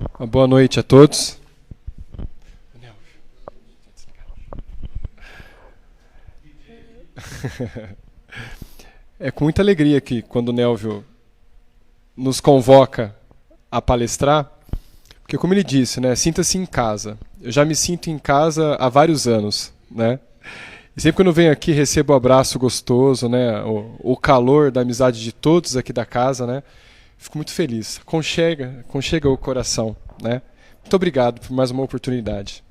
Uma boa noite a todos. É com muita alegria que quando o Nelvio nos convoca a palestrar, porque como ele disse, né, sinta-se em casa. Eu já me sinto em casa há vários anos, né? E sempre quando eu venho aqui recebo um abraço gostoso, né, o calor da amizade de todos aqui da casa, né? Fico muito feliz. Conchega o coração, né? Muito obrigado por mais uma oportunidade.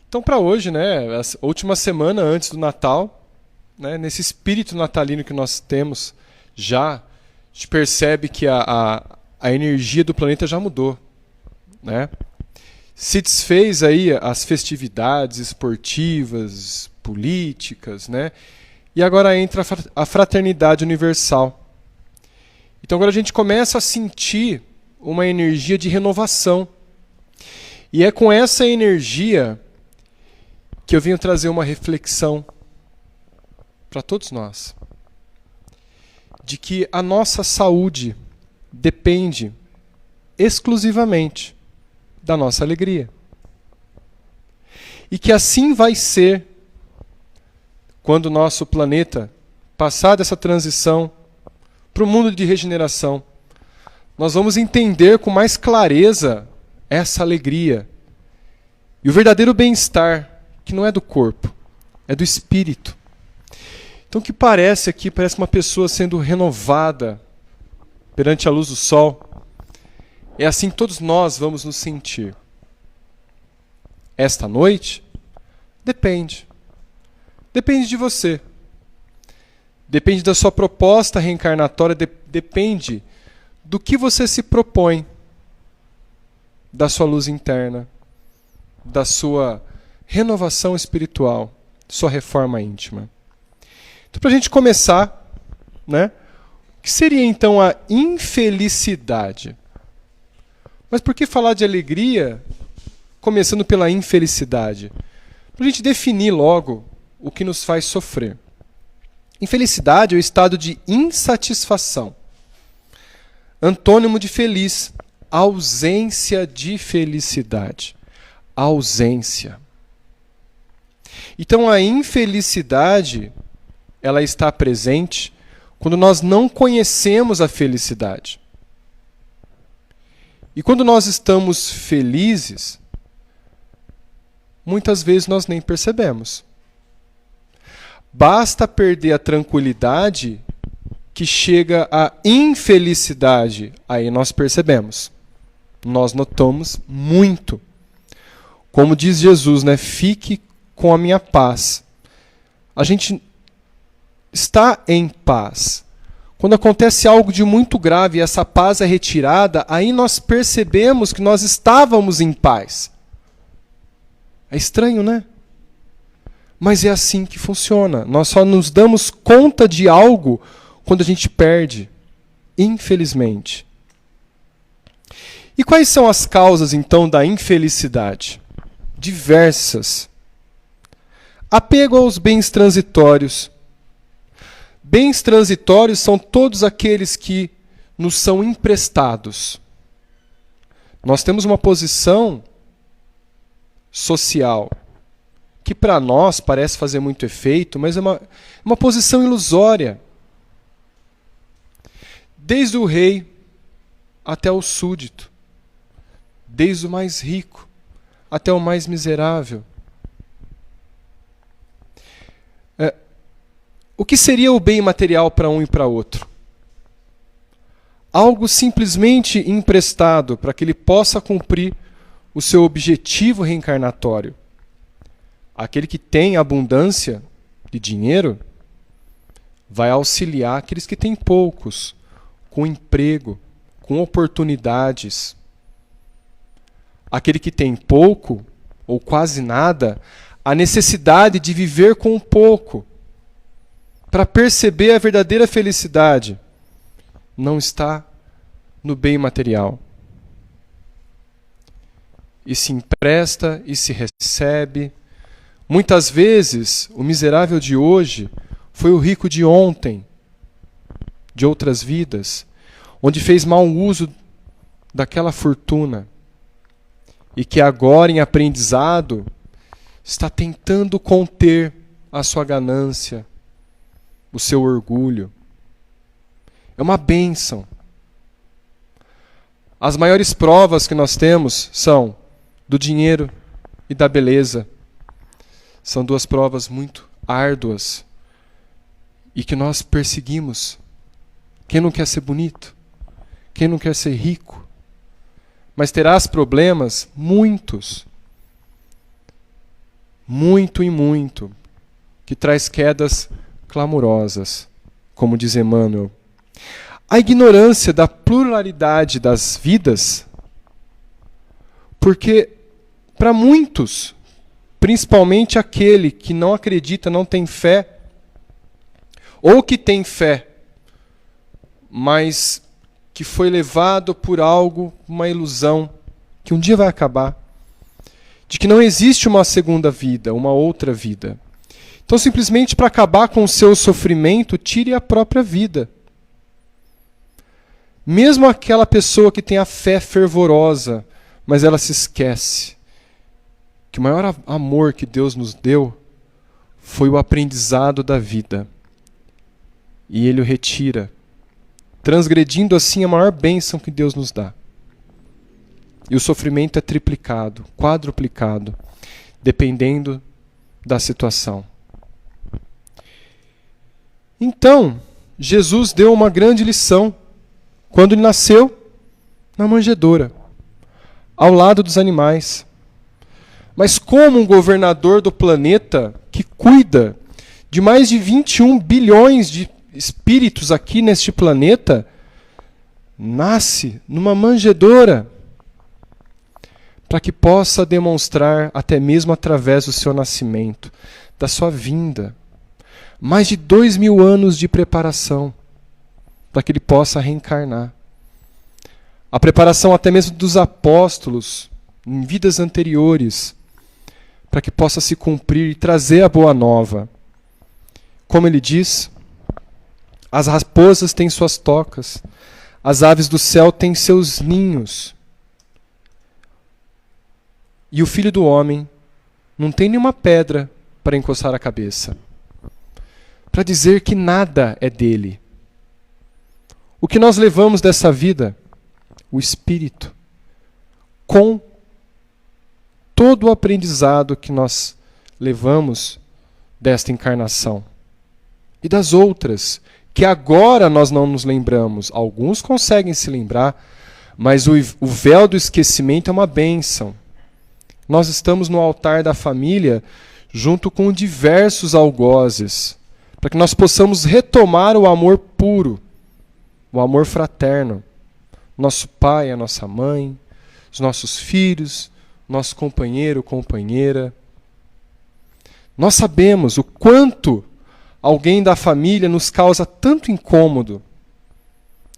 Então, para hoje, né, a última semana antes do Natal, né, nesse espírito natalino que nós temos, já a gente percebe que a energia do planeta já mudou, né? Se desfez aí as festividades esportivas, políticas, né? E agora entra a fraternidade universal. Então agora a gente começa a sentir uma energia de renovação. E é com essa energia que eu venho trazer uma reflexão para todos nós. De que a nossa saúde depende exclusivamente da nossa alegria. E que assim vai ser quando o nosso planeta passar dessa transição para o mundo de regeneração. Nós vamos entender com mais clareza essa alegria e o verdadeiro bem-estar, que não é do corpo, é do espírito. Então o que parece aqui, parece uma pessoa sendo renovada perante a luz do sol. É assim que todos nós vamos nos sentir. Esta noite, depende. Depende de você. Depende da sua proposta reencarnatória, depende do que você se propõe, da sua luz interna, da sua renovação espiritual, sua reforma íntima. Então, para a gente começar, né, o que seria então a infelicidade? Mas por que falar de alegria, começando pela infelicidade? Para a gente definir logo o que nos faz sofrer. Infelicidade é o estado de insatisfação. Antônimo de feliz, ausência de felicidade. Ausência. Então a infelicidade, ela está presente quando nós não conhecemos a felicidade. E quando nós estamos felizes, muitas vezes nós nem percebemos. Basta perder a tranquilidade que chega à infelicidade. Aí nós percebemos. Nós notamos muito. Como diz Jesus, né? Fique com a minha paz. A gente está em paz. Quando acontece algo de muito grave e essa paz é retirada, aí nós percebemos que nós estávamos em paz. É estranho, né? Mas é assim que funciona. Nós só nos damos conta de algo quando a gente perde, infelizmente. E quais são as causas, então, da infelicidade? Diversas. Apego aos bens transitórios. Bens transitórios são todos aqueles que nos são emprestados. Nós temos uma posição social que para nós parece fazer muito efeito, mas é uma posição ilusória. Desde o rei até o súdito, desde o mais rico até o mais miserável. O que seria o bem material para um e para outro? Algo simplesmente emprestado para que ele possa cumprir o seu objetivo reencarnatório. Aquele que tem abundância de dinheiro vai auxiliar aqueles que têm poucos, com emprego, com oportunidades. Aquele que tem pouco, ou quase nada, a necessidade de viver com pouco, para perceber a verdadeira felicidade, não está no bem material. E se empresta e se recebe. Muitas vezes, o miserável de hoje foi o rico de ontem, de outras vidas, onde fez mau uso daquela fortuna e que agora em aprendizado está tentando conter a sua ganância, o seu orgulho. É uma bênção. As maiores provas que nós temos são do dinheiro e da beleza. São duas provas muito árduas e que nós perseguimos. Quem não quer ser bonito? Quem não quer ser rico? Mas terás problemas, muitos, muito e muito, que traz quedas clamorosas, como diz Emmanuel. A ignorância da pluralidade das vidas, porque para muitos, principalmente aquele que não acredita, não tem fé, ou que tem fé, mas que foi levado por algo, uma ilusão, que um dia vai acabar, de que não existe uma segunda vida, uma outra vida. Então, simplesmente para acabar com o seu sofrimento, tire a própria vida. Mesmo aquela pessoa que tem a fé fervorosa, mas ela se esquece que o maior amor que Deus nos deu foi o aprendizado da vida. E Ele o retira, transgredindo assim a maior bênção que Deus nos dá. E o sofrimento é triplicado, quadruplicado, dependendo da situação. Então, Jesus deu uma grande lição quando ele nasceu na manjedoura, ao lado dos animais. Mas como um governador do planeta que cuida de mais de 21 bilhões de espíritos aqui neste planeta, nasce numa manjedoura para que possa demonstrar, até mesmo através do seu nascimento, da sua vinda, mais de 2000 anos de preparação para que ele possa reencarnar. A preparação até mesmo dos apóstolos em vidas anteriores, para que possa se cumprir e trazer a boa nova. Como ele diz, as raposas têm suas tocas, as aves do céu têm seus ninhos. E o Filho do Homem não tem nenhuma pedra para encostar a cabeça, para dizer que nada é dele. O que nós levamos dessa vida? O Espírito, com todo o aprendizado que nós levamos desta encarnação e das outras, que agora nós não nos lembramos. Alguns conseguem se lembrar, mas o véu do esquecimento é uma bênção. Nós estamos no altar da família junto com diversos algozes, para que nós possamos retomar o amor puro, o amor fraterno. Nosso pai, a nossa mãe, os nossos filhos, nosso companheiro, companheira. Nós sabemos o quanto alguém da família nos causa tanto incômodo,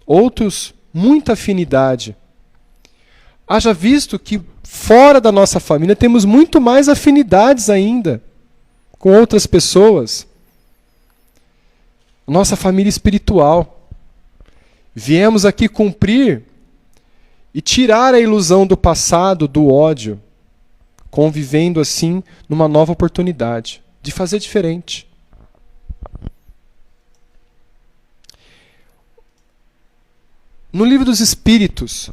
outros muita afinidade. Haja visto que fora da nossa família temos muito mais afinidades ainda com outras pessoas. Nossa família espiritual. Viemos aqui cumprir e tirar a ilusão do passado, do ódio, convivendo assim numa nova oportunidade de fazer diferente. No Livro dos Espíritos,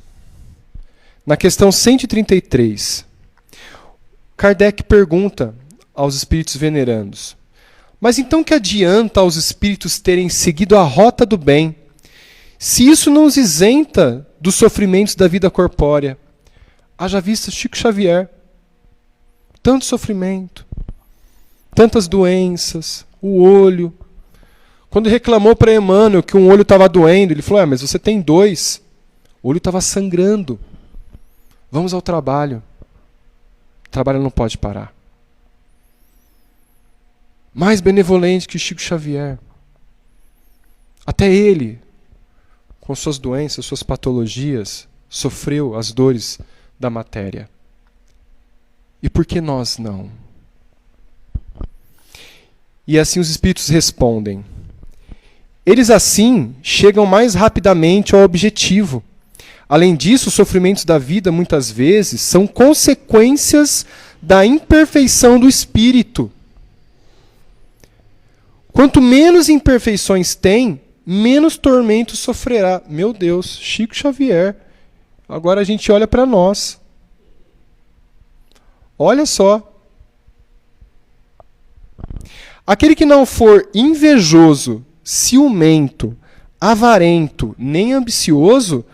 na questão 133, Kardec pergunta aos espíritos venerandos: mas então que adianta aos espíritos terem seguido a rota do bem, se isso não os isenta dos sofrimentos da vida corpórea? Haja vista Chico Xavier. Tanto sofrimento, tantas doenças, o olho. Quando reclamou para Emmanuel que um olho estava doendo, ele falou: mas você tem dois. O olho estava sangrando. Vamos ao trabalho. O trabalho não pode parar. Mais benevolente que Chico Xavier. Até ele, com suas doenças, suas patologias, sofreu as dores da matéria. E por que nós não? E assim os espíritos respondem. Eles assim chegam mais rapidamente ao objetivo, Além disso, os sofrimentos da vida, muitas vezes, são consequências da imperfeição do espírito. Quanto menos imperfeições tem, menos tormento sofrerá. Meu Deus, Chico Xavier. Agora a gente olha para nós. Olha só. Aquele que não for invejoso, ciumento, avarento, nem ambicioso,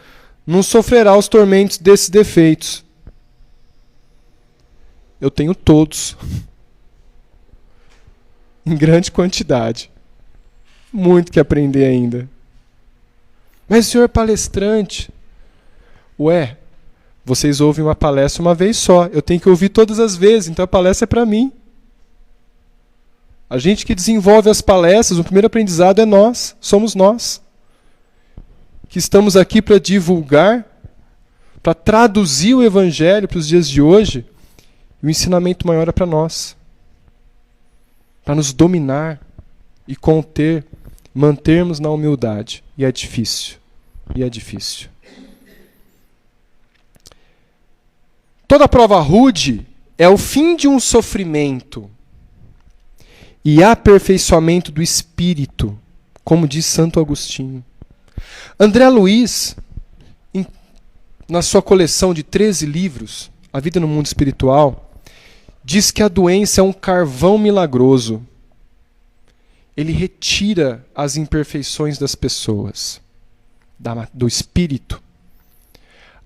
não sofrerá os tormentos desses defeitos. Eu tenho todos. Em grande quantidade. Muito que aprender ainda. Mas o senhor é palestrante. Ué, vocês ouvem uma palestra uma vez só. Eu tenho que ouvir todas as vezes, então a palestra é para mim. A gente que desenvolve as palestras, o primeiro aprendizado é nós, somos nós. Que estamos aqui para divulgar, para traduzir o Evangelho para os dias de hoje, e o ensinamento maior é para nós. Para nos dominar e conter, mantermos na humildade. E é difícil. E é difícil. Toda prova rude é o fim de um sofrimento e aperfeiçoamento do espírito, como diz Santo Agostinho. André Luiz, na sua coleção de 13 livros, A Vida no Mundo Espiritual, diz que a doença é um carvão milagroso. Ele retira as imperfeições das pessoas, do espírito.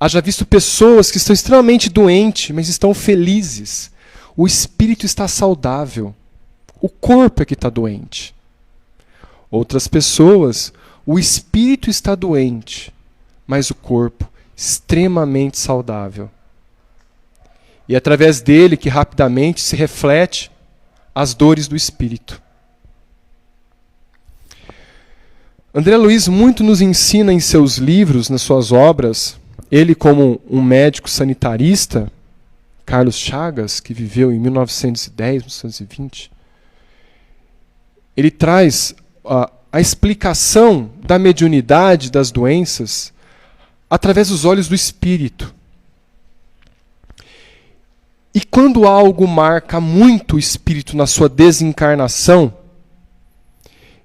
Haja visto pessoas que estão extremamente doentes, mas estão felizes. O espírito está saudável. O corpo é que está doente. Outras pessoas, o espírito está doente, mas o corpo extremamente saudável. E é através dele que rapidamente se reflete as dores do espírito. André Luiz muito nos ensina em seus livros, nas suas obras. Ele, como um médico sanitarista, Carlos Chagas, que viveu em 1910, 1920, ele traz a explicação da mediunidade das doenças através dos olhos do espírito. E quando algo marca muito o espírito na sua desencarnação,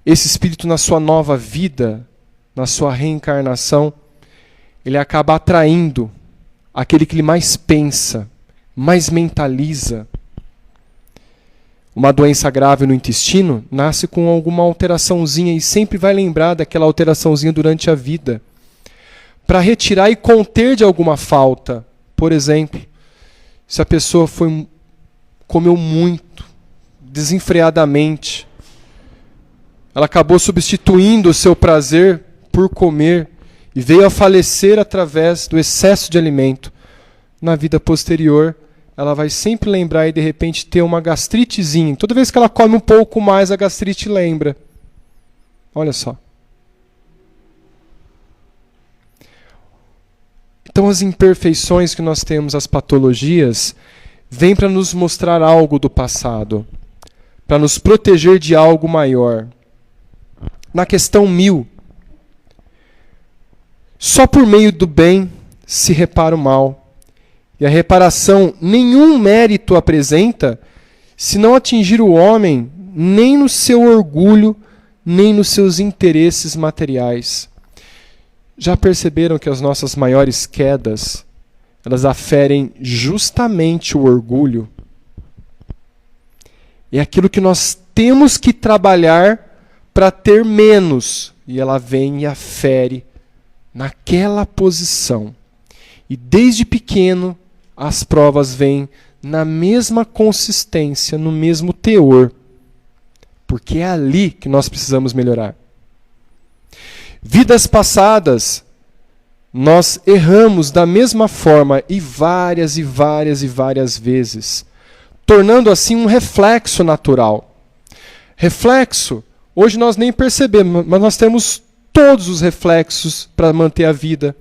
esse espírito na sua nova vida, na sua reencarnação, ele acaba atraindo aquele que ele mais pensa, mais mentaliza. Uma doença grave no intestino nasce com alguma alteraçãozinha e sempre vai lembrar daquela alteraçãozinha durante a vida. Para retirar e conter de alguma falta. Por exemplo, se a pessoa comeu muito, desenfreadamente, ela acabou substituindo o seu prazer por comer e veio a falecer através do excesso de alimento. Na vida posterior, ela vai sempre lembrar e de repente ter uma gastritezinha. Toda vez que ela come um pouco mais, a gastrite lembra. Olha só. Então as imperfeições que nós temos, as patologias, vêm para nos mostrar algo do passado, para nos proteger de algo maior. Na questão 1000, só por meio do bem se repara o mal. E a reparação nenhum mérito apresenta se não atingir o homem nem no seu orgulho, nem nos seus interesses materiais. Já perceberam que as nossas maiores quedas, elas aferem justamente o orgulho? É aquilo que nós temos que trabalhar para ter menos. E ela vem e afere naquela posição. E desde pequeno, as provas vêm na mesma consistência, no mesmo teor. Porque é ali que nós precisamos melhorar. Vidas passadas, nós erramos da mesma forma e várias vezes, tornando assim um reflexo natural. Reflexo, hoje nós nem percebemos, mas nós temos todos os reflexos para manter a vida.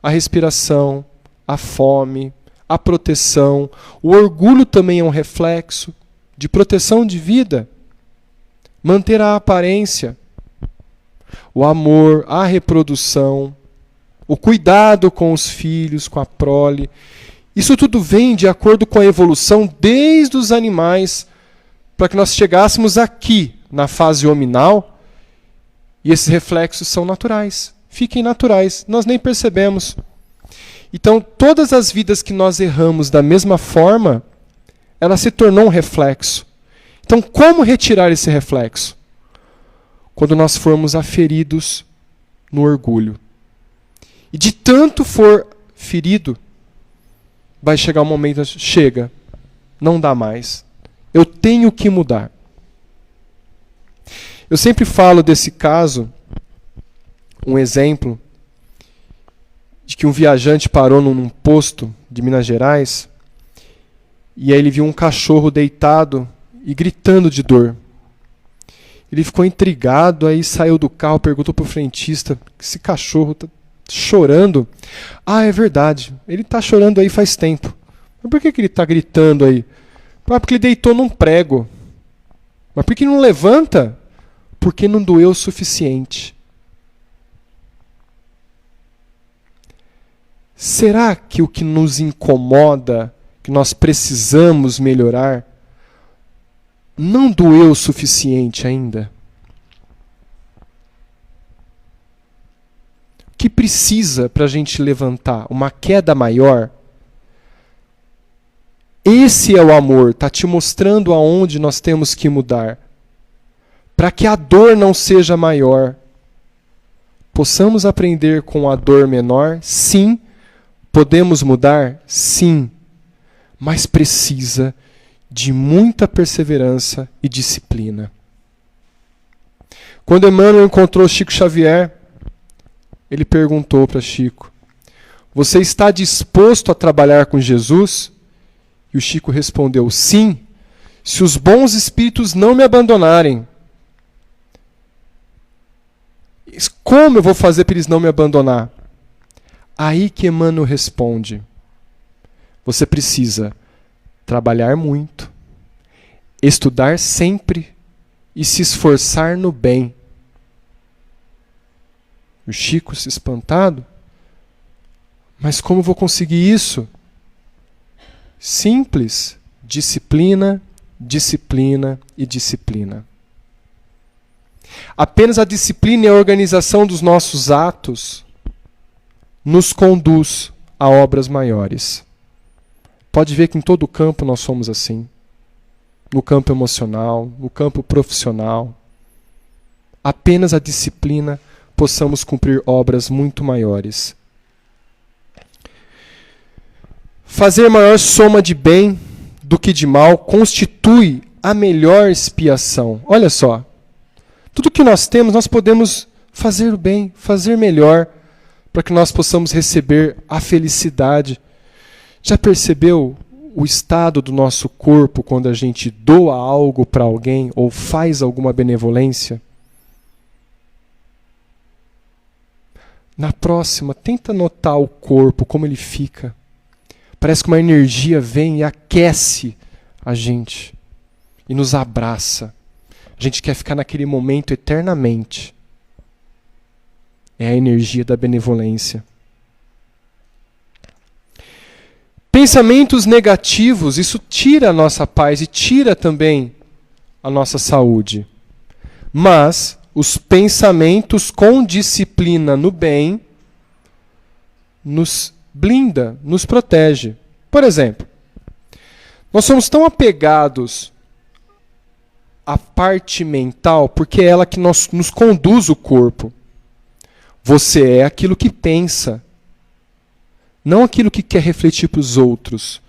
A respiração, a fome, a proteção. O orgulho também é um reflexo de proteção de vida. Manter a aparência. O amor, a reprodução. o cuidado com os filhos, com a prole. Isso tudo vem de acordo com a evolução desde os animais, para que nós chegássemos aqui, na fase hominal, e esses reflexos são naturais. Fiquem naturais, nós nem percebemos. Então, todas as vidas que nós erramos da mesma forma, ela se tornou um reflexo. Então, como retirar esse reflexo? Quando nós formos aferidos no orgulho. E de tanto for ferido, vai chegar um momento, chega, não dá mais. Eu tenho que mudar. Eu sempre falo desse caso, um exemplo, de que um viajante parou num posto de Minas Gerais, e aí ele viu um cachorro deitado e gritando de dor. Ele ficou intrigado, aí saiu do carro, perguntou para o frentista, esse cachorro está chorando? Ah, é verdade, ele está chorando aí faz tempo. Mas por que ele está gritando aí? Ah, porque ele deitou num prego. Mas por que não levanta? Porque não doeu o suficiente. Será que o que nos incomoda, que nós precisamos melhorar, não doeu o suficiente ainda? O que precisa para a gente levantar? Uma queda maior? Esse é o amor, está te mostrando aonde nós temos que mudar. Para que a dor não seja maior. Possamos aprender com a dor menor? Sim. Podemos mudar? Sim. Mas precisa de muita perseverança e disciplina. Quando Emmanuel encontrou Chico Xavier, ele perguntou para Chico, você está disposto a trabalhar com Jesus? E o Chico respondeu, sim, se os bons espíritos não me abandonarem. Como eu vou fazer para eles não me abandonar? Aí que Emmanuel responde, você precisa trabalhar muito, estudar sempre e se esforçar no bem. O Chico se espantado, mas como vou conseguir isso? Simples, disciplina, disciplina e disciplina. Apenas a disciplina e a organização dos nossos atos nos conduz a obras maiores. Pode ver que em todo o campo nós somos assim. No campo emocional, no campo profissional. Apenas a disciplina possamos cumprir obras muito maiores. Fazer maior soma de bem do que de mal constitui a melhor expiação. Olha só, tudo que nós temos, nós podemos fazer o bem, fazer melhor, para que nós possamos receber a felicidade. Já percebeu o estado do nosso corpo quando a gente doa algo para alguém ou faz alguma benevolência? Na próxima, tenta notar o corpo, como ele fica. Parece que uma energia vem e aquece a gente e nos abraça. A gente quer ficar naquele momento eternamente. É a energia da benevolência. Pensamentos negativos, isso tira a nossa paz e tira também a nossa saúde. Mas os pensamentos com disciplina no bem nos blinda, nos protege. Por exemplo, nós somos tão apegados à parte mental porque é ela que nos conduz o corpo. Você é aquilo que pensa, não aquilo que quer refletir para os outros.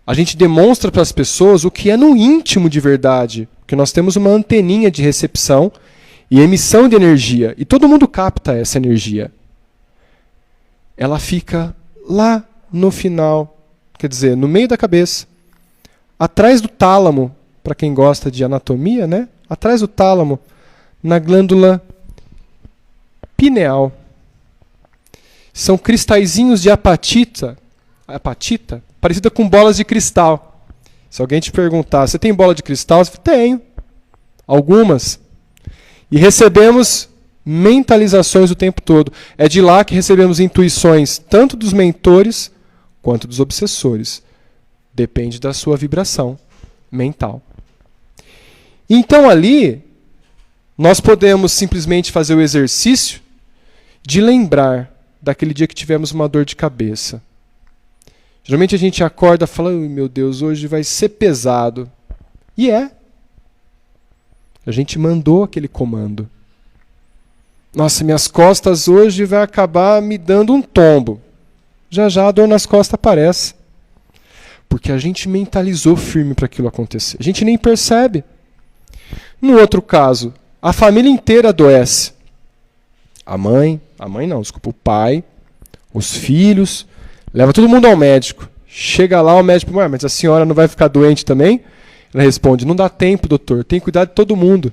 A gente demonstra para as pessoas o que é no íntimo de verdade, porque nós temos uma anteninha de recepção e emissão de energia, e todo mundo capta essa energia. Ela fica lá no final, quer dizer, no meio da cabeça, atrás do tálamo, para quem gosta de anatomia, né? Atrás do tálamo, na glândula pineal. São cristalzinhos de apatita, parecida com bolas de cristal. Se alguém te perguntar, você tem bola de cristal? Você fala, tenho. Algumas. E recebemos mentalizações o tempo todo. É de lá que recebemos intuições, tanto dos mentores quanto dos obsessores. Depende da sua vibração mental. Então ali, nós podemos simplesmente fazer o exercício de lembrar daquele dia que tivemos uma dor de cabeça. Geralmente a gente acorda e fala, meu Deus, hoje vai ser pesado. E é. A gente mandou aquele comando. Nossa, minhas costas hoje vai acabar me dando um tombo. Já já a dor nas costas aparece. Porque a gente mentalizou firme para aquilo acontecer. A gente nem percebe. No outro caso, a família inteira adoece. O pai, os filhos, leva todo mundo ao médico. Chega lá, o médico, mas a senhora não vai ficar doente também? Ela responde, não dá tempo, doutor, tem que cuidar de todo mundo.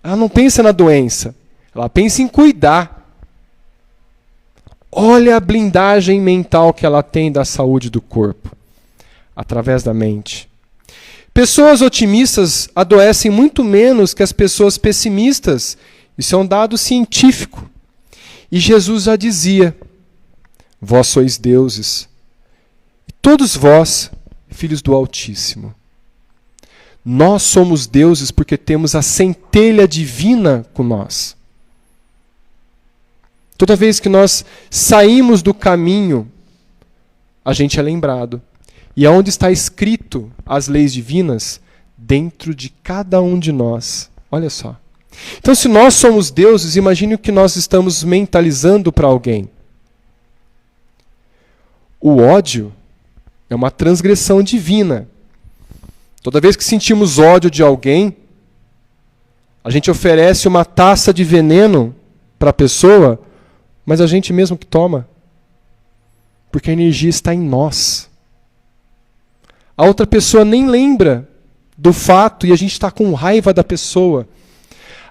Ela não pensa na doença, ela pensa em cuidar. Olha a blindagem mental que ela tem da saúde do corpo, através da mente. Pessoas otimistas adoecem muito menos que as pessoas pessimistas. Isso é um dado científico. E Jesus já dizia, vós sois deuses, e todos vós, filhos do Altíssimo. Nós somos deuses porque temos a centelha divina com nós. Toda vez que nós saímos do caminho, a gente é lembrado. E aonde está escrito as leis divinas? Dentro de cada um de nós. Olha só. Então, se nós somos deuses, imagine o que nós estamos mentalizando para alguém. O ódio é uma transgressão divina. Toda vez que sentimos ódio de alguém, a gente oferece uma taça de veneno para a pessoa, mas a gente mesmo que toma. Porque a energia está em nós. A outra pessoa nem lembra do fato e a gente está com raiva da pessoa.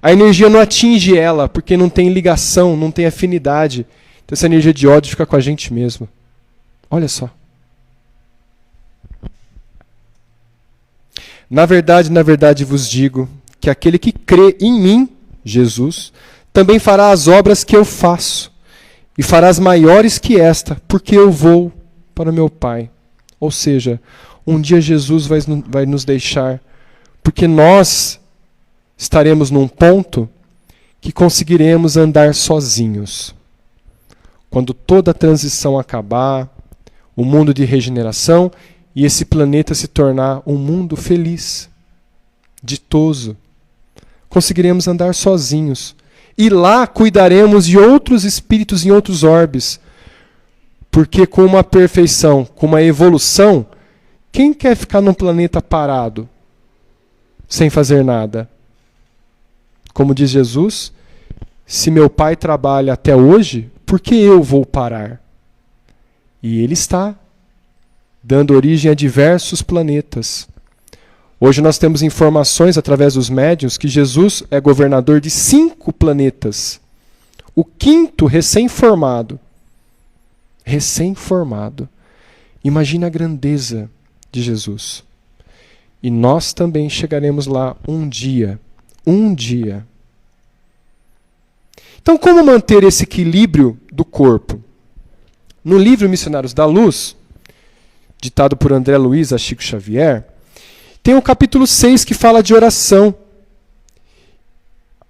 A energia não atinge ela, porque não tem ligação, não tem afinidade. Então essa energia de ódio fica com a gente mesmo. Olha só. Na verdade vos digo que aquele que crê em mim, Jesus, também fará as obras que eu faço, e fará as maiores que esta, porque eu vou para o meu Pai. Ou seja, um dia Jesus vai nos deixar, porque nós estaremos num ponto que conseguiremos andar sozinhos. Quando toda a transição acabar, o mundo de regeneração e esse planeta se tornar um mundo feliz, ditoso, conseguiremos andar sozinhos. E lá cuidaremos de outros espíritos em outros orbes. Porque com uma perfeição, com uma evolução, quem quer ficar num planeta parado, sem fazer nada? Como diz Jesus, se meu Pai trabalha até hoje, por que eu vou parar? E Ele está dando origem a diversos planetas. Hoje nós temos informações através dos médiuns que Jesus é governador de 5 planetas. O 5º recém-formado. Recém-formado. Imagina a grandeza de Jesus. E nós também chegaremos lá um dia. Um dia. Então, como manter esse equilíbrio do corpo? No livro Missionários da Luz, ditado por André Luiz a Chico Xavier, tem o capítulo 6 que fala de oração.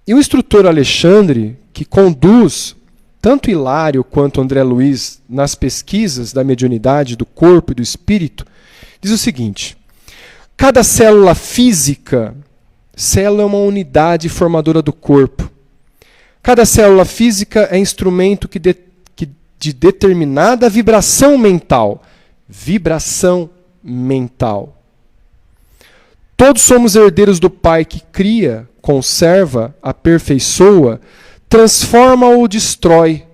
E o instrutor Alexandre, que conduz tanto Hilário quanto André Luiz nas pesquisas da mediunidade, do corpo e do espírito, diz o seguinte: cada célula física, célula é uma unidade formadora do corpo. Cada célula física é instrumento de determinada vibração mental. Vibração mental. Todos somos herdeiros do Pai que cria, conserva, aperfeiçoa, transforma ou destrói.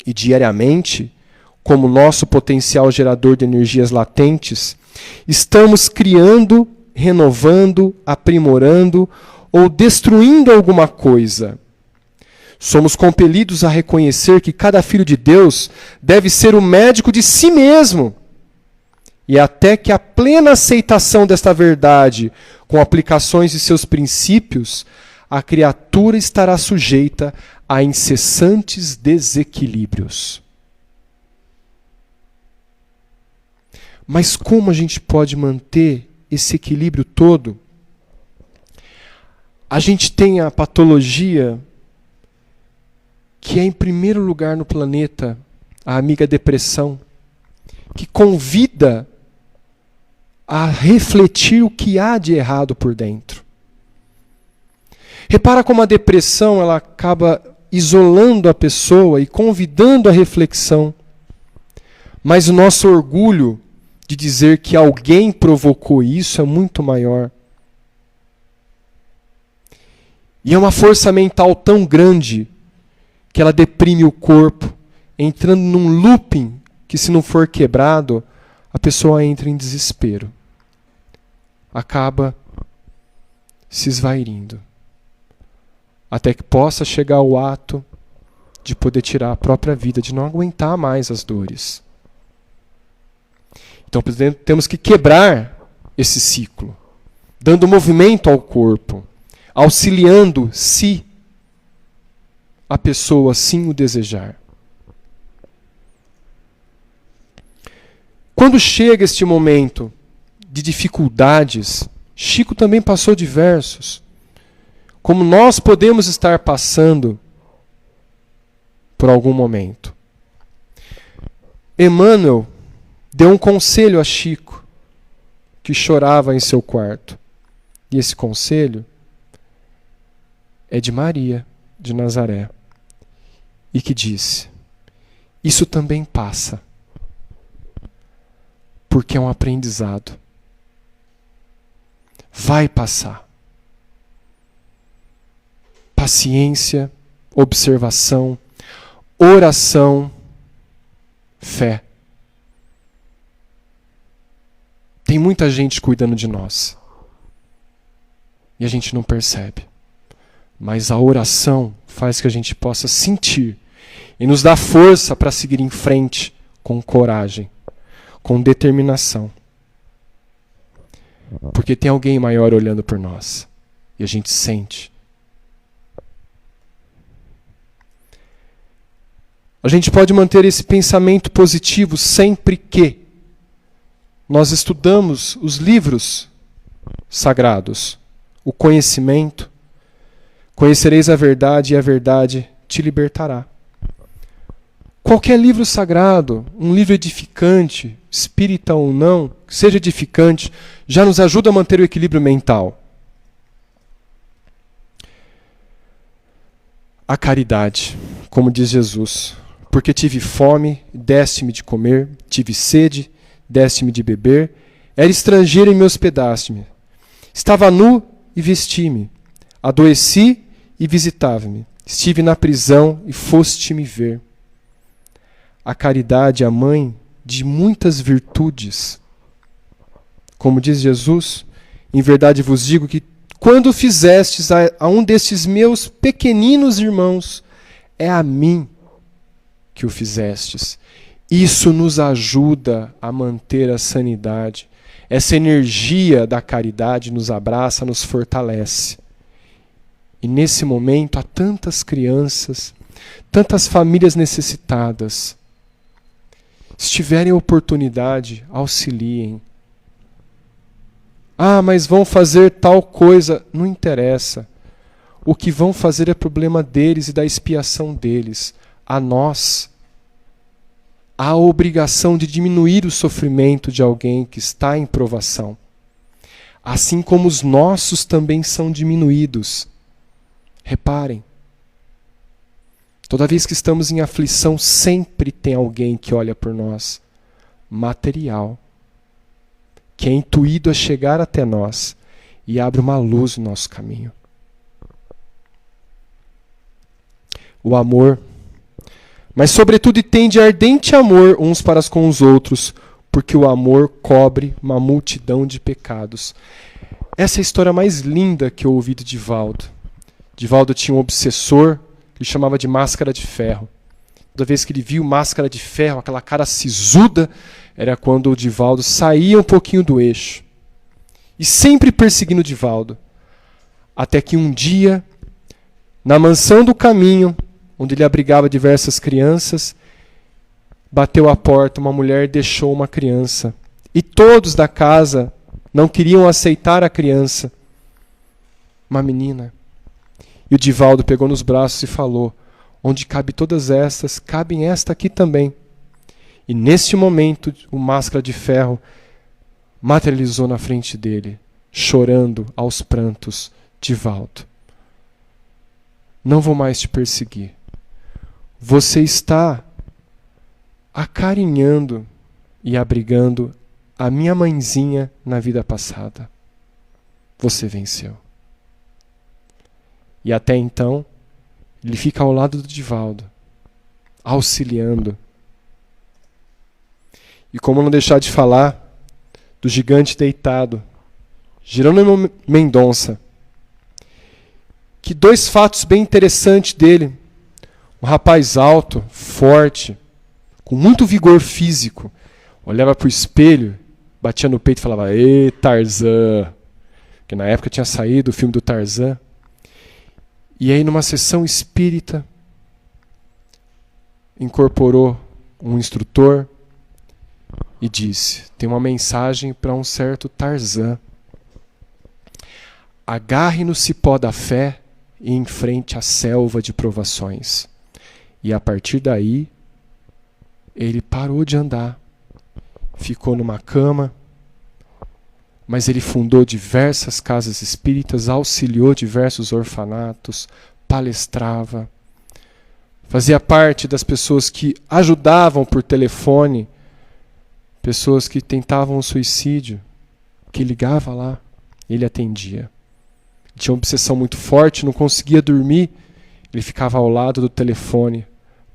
E diariamente, como nosso potencial gerador de energias latentes, estamos criando, renovando, aprimorando ou destruindo alguma coisa. Somos compelidos a reconhecer que cada filho de Deus deve ser o médico de si mesmo. E até que a plena aceitação desta verdade, com aplicações de seus princípios, a criatura estará sujeita a incessantes desequilíbrios. Mas como a gente pode manter esse equilíbrio todo? A gente tem a patologia que é, em primeiro lugar no planeta, a amiga depressão, que convida a refletir o que há de errado por dentro. Repara como a depressão ela acaba isolando a pessoa e convidando a reflexão. Mas o nosso orgulho de dizer que alguém provocou isso é muito maior. E é uma força mental tão grande que ela deprime o corpo, entrando num looping que, se não for quebrado, a pessoa entra em desespero. Acaba se esvairindo. Até que possa chegar ao ato de poder tirar a própria vida, de não aguentar mais as dores. Então temos que quebrar esse ciclo, dando movimento ao corpo, auxiliando se a pessoa assim o desejar. Quando chega este momento de dificuldades, Chico também passou diversos, como nós podemos estar passando por algum momento. Emmanuel deu um conselho a Chico, que chorava em seu quarto. E esse conselho é de Maria de Nazaré, e que disse: isso também passa, porque é um aprendizado. Vai passar. Paciência, observação, oração, fé. Tem muita gente cuidando de nós. E a gente não percebe. Mas a oração faz que a gente possa sentir e nos dá força para seguir em frente com coragem, com determinação. Porque tem alguém maior olhando por nós. E a gente sente. A gente pode manter esse pensamento positivo sempre que nós estudamos os livros sagrados, o conhecimento. Conhecereis a verdade e a verdade te libertará. Qualquer livro sagrado, um livro edificante, espírita ou não, que seja edificante, já nos ajuda a manter o equilíbrio mental. A caridade, como diz Jesus, porque tive fome, deste-me de comer, tive sede, deste-me de beber, era estrangeiro e me hospedaste-me. Estava nu e vesti-me, adoeci e visitava-me, estive na prisão e foste-me ver. A caridade é a mãe de muitas virtudes. Como diz Jesus, em verdade vos digo que quando fizestes a um destes meus pequeninos irmãos, é a mim que o fizestes. Isso nos ajuda a manter a sanidade. Essa energia da caridade nos abraça, nos fortalece. E nesse momento há tantas crianças, tantas famílias necessitadas. Se tiverem oportunidade, auxiliem. Ah, mas vão fazer tal coisa. Não interessa. O que vão fazer é problema deles e da expiação deles. A nós, há a obrigação de diminuir o sofrimento de alguém que está em provação. Assim como os nossos também são diminuídos. Reparem. Toda vez que estamos em aflição, sempre tem alguém que olha por nós. Material. Que é intuído a chegar até nós e abre uma luz no nosso caminho. O amor. Mas sobretudo tende ardente amor uns para com os outros, porque o amor cobre uma multidão de pecados. Essa é a história mais linda que eu ouvi de Divaldo. Divaldo tinha um obsessor que chamava de Máscara de Ferro. Toda vez que ele viu Máscara de Ferro, aquela cara sisuda, era quando o Divaldo saía um pouquinho do eixo. E sempre perseguindo o Divaldo. Até que um dia Na mansão do caminho, onde ele abrigava diversas crianças, bateu à porta, uma mulher deixou uma criança. E todos da casa não queriam aceitar a criança. Uma menina. E o Divaldo pegou nos braços e falou: onde cabe todas estas, cabem esta aqui também. E nesse momento, o Máscara de Ferro materializou na frente dele, chorando aos prantos: Divaldo, não vou mais te perseguir. Você está acarinhando e abrigando a minha mãezinha na vida passada. Você venceu. E até então, ele fica ao lado do Divaldo, auxiliando. E como não deixar de falar do gigante deitado, Jerônimo Mendonça, que dois fatos bem interessantes dele: um rapaz alto, forte, com muito vigor físico, olhava para o espelho, batia no peito e falava: "Ê, Tarzan", que na época tinha saído o filme do Tarzan. E aí, numa sessão espírita, incorporou um instrutor e disse: tem uma mensagem para um certo Tarzan. Agarre no cipó da fé e enfrente a selva de provações. E a partir daí, ele parou de andar. Ficou numa cama, mas ele fundou diversas casas espíritas, auxiliou diversos orfanatos, palestrava, fazia parte das pessoas que ajudavam por telefone, pessoas que tentavam suicídio, que ligava lá, ele atendia. Tinha uma obsessão muito forte, não conseguia dormir, ele ficava ao lado do telefone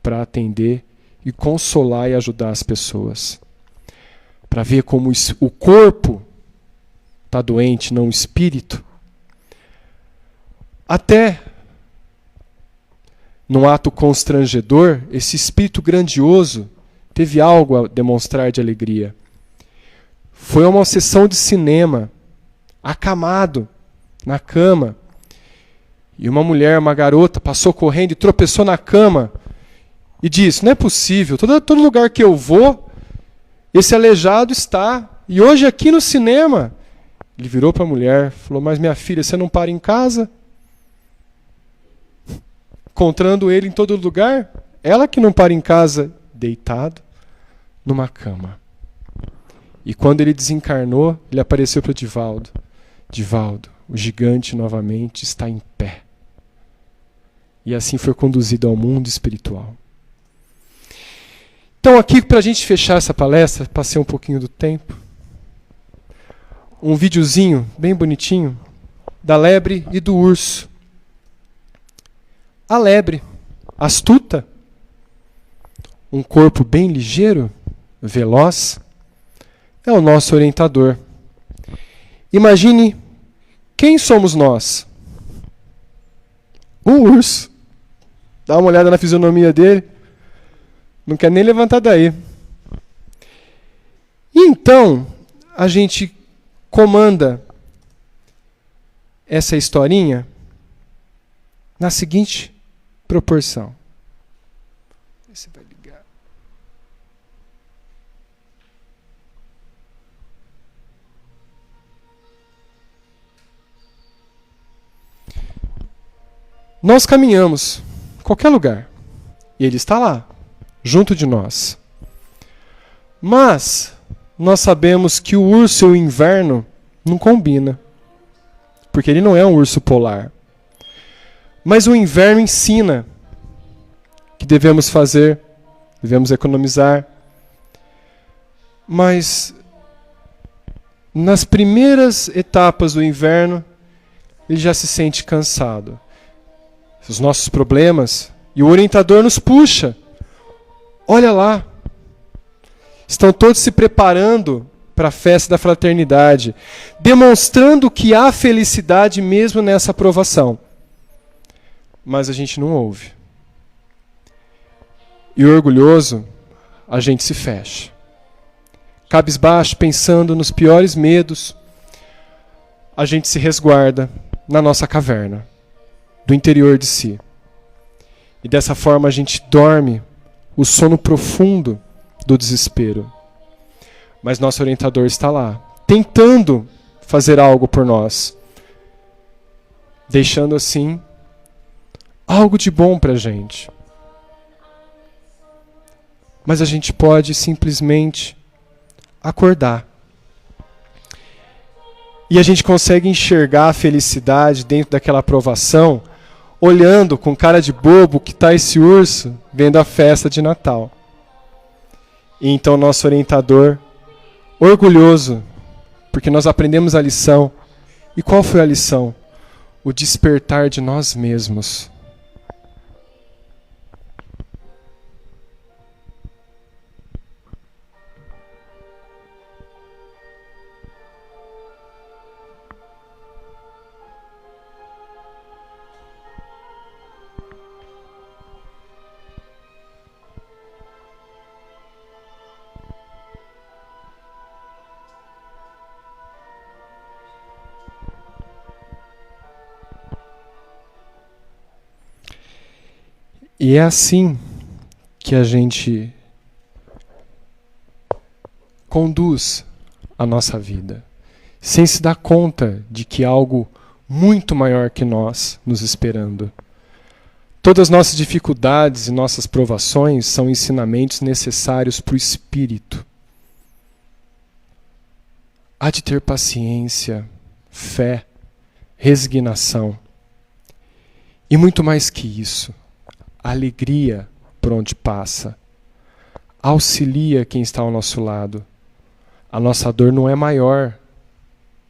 para atender e consolar e ajudar as pessoas. Para ver como o corpo está doente, não o espírito. Até, num ato constrangedor, esse espírito grandioso teve algo a demonstrar de alegria. Foi a uma sessão de cinema, acamado, na cama. E uma mulher, uma garota, passou correndo e tropeçou na cama e disse: não é possível, todo lugar que eu vou, esse aleijado está. E hoje aqui no cinema. Ele virou para a mulher, falou: mas minha filha, você não para em casa? Encontrando ele em todo lugar? Ela que não para em casa, deitado numa cama. E quando ele desencarnou, ele apareceu para o Divaldo. Divaldo, o gigante novamente está em pé. E assim foi conduzido ao mundo espiritual. Então aqui, para a gente fechar essa palestra, passei um pouquinho do tempo, um videozinho bem bonitinho da lebre e do urso. A lebre, astuta, um corpo bem ligeiro, veloz, é o nosso orientador. Imagine quem somos nós. O urso. Dá uma olhada na fisionomia dele. Não quer nem levantar daí. E então, a gente comanda essa historinha na seguinte proporção. Você vai ligar. Nós caminhamos em qualquer lugar e ele está lá, junto de nós. Mas nós sabemos que o urso e o inverno não combinam, porque ele não é um urso polar. Mas o inverno ensina que devemos fazer, devemos economizar. Mas nas primeiras etapas do inverno, ele já se sente cansado. Os nossos problemas, e o orientador nos puxa. Olha lá, estão todos se preparando para a festa da fraternidade, demonstrando que há felicidade mesmo nessa provação. Mas a gente não ouve. E orgulhoso, a gente se fecha. Cabisbaixo, pensando nos piores medos, a gente se resguarda na nossa caverna. do interior de si. E dessa forma a gente dorme o sono profundo do desespero. Mas nosso orientador está lá, tentando fazer algo por nós, deixando assim algo de bom para a gente. Mas a gente pode simplesmente acordar. E a gente consegue enxergar a felicidade dentro daquela aprovação, olhando com cara de bobo que está esse urso vendo a festa de Natal. E então nosso orientador, orgulhoso, porque nós aprendemos a lição. E qual foi a lição? O despertar de nós mesmos. E é assim que a gente conduz a nossa vida, sem se dar conta de que algo muito maior que nós nos esperando. Todas as nossas dificuldades e nossas provações são ensinamentos necessários para o espírito. Há de ter paciência, fé, resignação. E muito mais que isso, alegria por onde passa. Auxilia quem está ao nosso lado. A nossa dor não é maior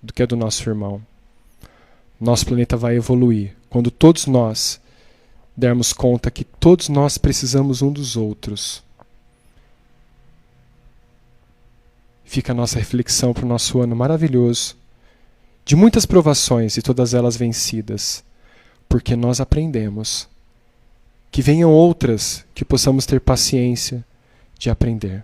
do que a do nosso irmão. Nosso planeta vai evoluir quando todos nós dermos conta que todos nós precisamos um dos outros. Fica a nossa reflexão para o nosso ano maravilhoso, de muitas provações e todas elas vencidas, porque nós aprendemos. Que venham outras que possamos ter paciência de aprender.